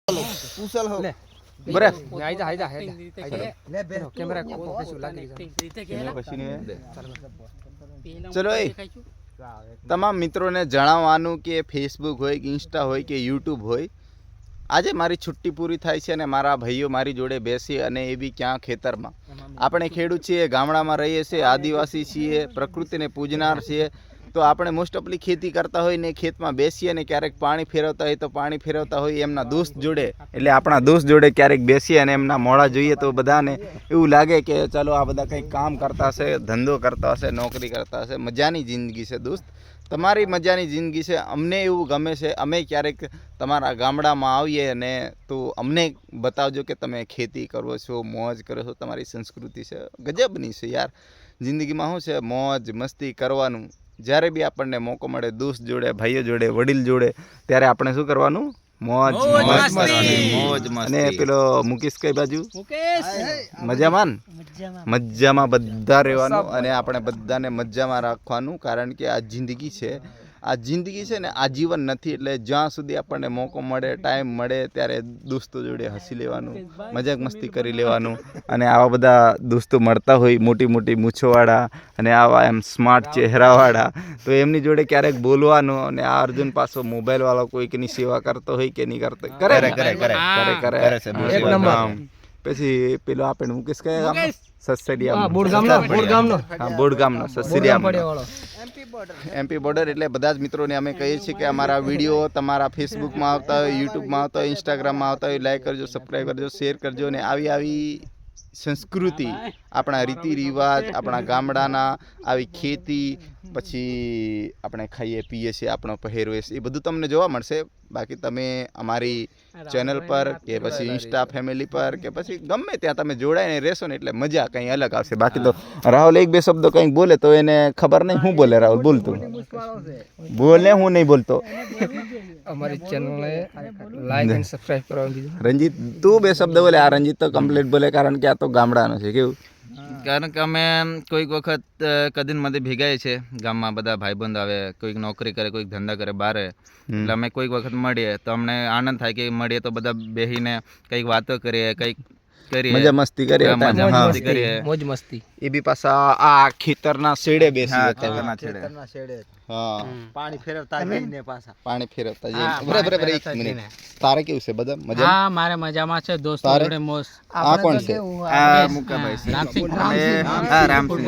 પૂછલ હો બરે આઈ જા લે બે કેમેરા કશું લાગી ચલો એ તમામ મિત્રોને જણાવવાનું કે ફેસબુક હોય કે ઇન્સ્ટા હોય કે યુટ્યુબ હોય, આજે મારી છુટ્ટી પૂરી થાય છે અને મારા ભાઈઓ મારી જોડે બેસી અને એ બી ક્યાં ખેતરમાં. આપણે ખેડૂત છીએ, ગામડામાં રહીએ છીએ, આદિવાસી છીએ, પ્રકૃતિને પૂજનાર છીએ, તો આપણે મોસ્ટ ઓફલી ખેતી કરતા હોય ને ખેતમાં બેસીએ ને ક્યારેક પાણી ફેરવતા હોય તો પાણી ફેરવતા હોય એમના દોસ્ત જોડે, એટલે આપણા દોસ્ત જોડે ક્યારેક બેસીએ અને એમના મોઢા જોઈએ તો બધાને એવું લાગે કે ચલો આ બધા કંઈક કામ કરતા હશે, ધંધો કરતા હશે, નોકરી કરતા હશે. મજાની જિંદગી છે દોસ્ત, તમારી મજાની જિંદગી છે. અમને એવું ગમે છે, અમે ક્યારેક તમારા ગામડામાં આવીએ ને તો અમને બતાવજો કે તમે ખેતી કરો છો, મોજ કરો છો, તમારી સંસ્કૃતિ છે ગજબની છે યાર. જિંદગીમાં શું છે મોજ મસ્તી કરવાનું. જ્યારે બી આપણને મોકો મળે દોસ્ત જોડે, ભાઈઓ જોડે, વડીલ જોડે, ત્યારે આપણે શું કરવાનું? મોજ મસ્તી. અને પેલો મુકેશ કઈ બાજુ? મજામાં મજામાં બધા રહેવાનું અને આપણે બધાને મજામાં રાખવાનું. કારણ કે આ જિંદગી છે, આ જિંદગી છે ને આજીવન નથી. એટલે જ્યાં સુધી આપણને મોકો મળે, ટાઈમ મળે ત્યારે દોસ્તો જોડે હસી લેવાનું, મજાક મસ્તી કરી લેવાનું. અને આવા બધા દોસ્તો મળતા હોય મોટી મોટી મૂછોવાળા અને આવા એમ સ્માર્ટ ચહેરાવાળા, તો એમની જોડે ક્યારેક બોલવાનું. અને આ અર્જુન પાછો મોબાઈલ વાળો કોઈકની સેવા કરતો હોય કે નહીં કરતો? કરે. પછી પેલો આપણે મુકેશ કયા ગામનો? સસરિયા. બોડગામનો સસરિયા એમપી બોર્ડર. એટલે બધા જ મિત્રોને અમે કહીએ છીએ કે અમારા વિડીયો તમારા ફેસબુકમાં આવતા હોય, યુટ્યુબમાં આવતા હોય, ઇન્સ્ટાગ્રામમાં આવતા હોય, લાઈક કરજો, સબસ્ક્રાઈબ કરજો, શેર કરજો. અને આવી આવી સંસ્કૃતિ, આપણા રીતિ રિવાજ, આપણા ગામડાના, આવી ખેતી, પછી આપણે ખાઈએ પીએ છીએ, આપણો પહેરવેશ, એ બધું તમને જોવા મળશે. બાકી તમે અમારી ચેનલ પર કે પછી ઇન્સ્ટા ફેમિલી પર કે પછી ગમે ત્યાં તમે જોડાઈને રહેશો ને એટલે મજા કંઈ અલગ આવશે. બાકી તો રાહુલ એક બે શબ્દો કંઈક બોલે તો એને ખબર નહીં શું બોલે. રાહુલ બોલતું બોલે, હું નહીં બોલતો. અમારી ચેનલને લાઈક અને સબસ્ક્રાઇબ કરવાનું કીધું. રંજીત તું બે શબ્દ બોલે. આ રંજીત તો કમ્પ્લીટ બોલે કારણ કે આ તો ગામડાનો છે. કેવું? કારણ કે અમે કોઈક વખત કદીન માંથી ભેગાય છે ગામમાં, બધા ભાઈબંધ આવે, કોઈક નોકરી કરે, કોઈક ધંધા કરે બારે, એટલે અમે કોઈક વખત મળીએ તો અમને આનંદ થાય કે મળીએ તો બધા બેસીને કંઈક વાતો કરીએ, કંઈક કરીએ, મજા મસ્તી કરીએ, મોજ મસ્તી. એ બી પાછા આ ખેતરના શેડે બેસી પાણી ફેરવતા જઈને પાછા પાણી ફેરવતા જઈએ. બરાબર. એક મિનિટ, તારે કેવું છે? બધા મજા? હા, મારે મજામાં છે. દોસ્તો જોડે મોજ. આ કોણ છે? આ મુકાભાઈ છે. રામસિંહ.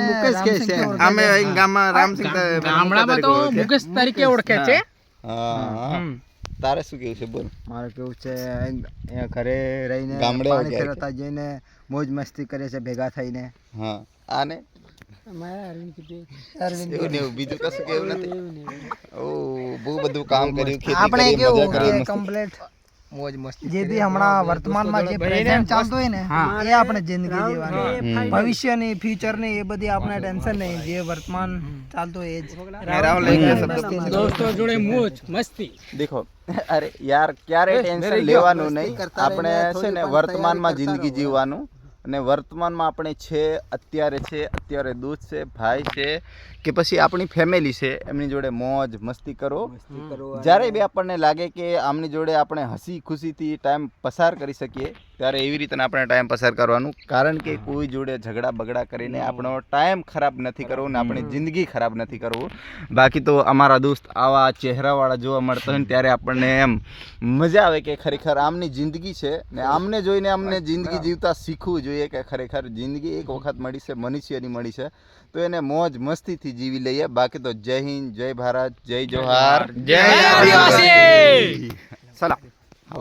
મુકેશ કે છે. અમે અહીં ગામમાં રામસિંહ ગામડામાં તો મુકેશ તરીકે ઓળખે છે. હા. તારે શું કેવું છે? બોલ. મારે કેવું છે, અહીંયા ઘરે રહીને ગામડે પાણી ફેરવતા જઈને મોજ મસ્તી કરે છે ભેગા થઈને. હા. આને બીજું કશું કેવું નથી. ઓ બહુ બધું કામ કર્યું, ખેતી કરી, મજા કરી, કમ્પ્લીટ મોજ મસ્તી. જે બી હમણાં વર્તમાનમાં જે પ્રેઝન્ટ ચાલતું હોય ને એ આપણે જિંદગી જીવવાની. ભવિષ્યની, ફ્યુચરની એ બધી આપણે ટેન્શન નહીં. જે વર્તમાન ચાલતું હોય એ જ. દોસ્તો જોડે મોજ મસ્તી. દેખો, અરે યાર ક્યારે ટેન્શન લેવાનું નહીં. આપણે છે ને વર્તમાનમાં જિંદગી જીવવાનું. અને વર્તમાનમાં આપણે અત્યારે દોસ્ત છે, ભાઈ છે કે પછી આપણી ફેમિલી છે, એમની જોડે મોજ મસ્તી કરો. જ્યારે બી આપણને લાગે કે આમની જોડે આપણે હસી ખુશીથી ટાઈમ પસાર કરી શકીએ ત્યારે એવી રીતે આપણે ટાઈમ પસાર કરવાનું. કારણ કે કોઈ જોડે ઝઘડા બગડા કરીને આપણો ટાઈમ ખરાબ નથી કરવો ને આપણી જિંદગી ખરાબ નથી કરવું. બાકી તો અમારા દોસ્ત આવા ચહેરાવાળા જોવા મળતા હોય ને ત્યારે આપણને એમ મજા આવે કે ખરેખર આમની જિંદગી છે ને આમને જોઈને અમને જિંદગી જીવતા શીખવું જોઈએ કે ખરેખર જિંદગી એક વખત મળી છે, મનુષ્યની મળી છે, તો એને મોજ મસ્તીથી જીવી લઈએ. બાકી તો જય હિન્દ, જય ભારત, જય જોહાર, જય આદિવાસી. સલામ.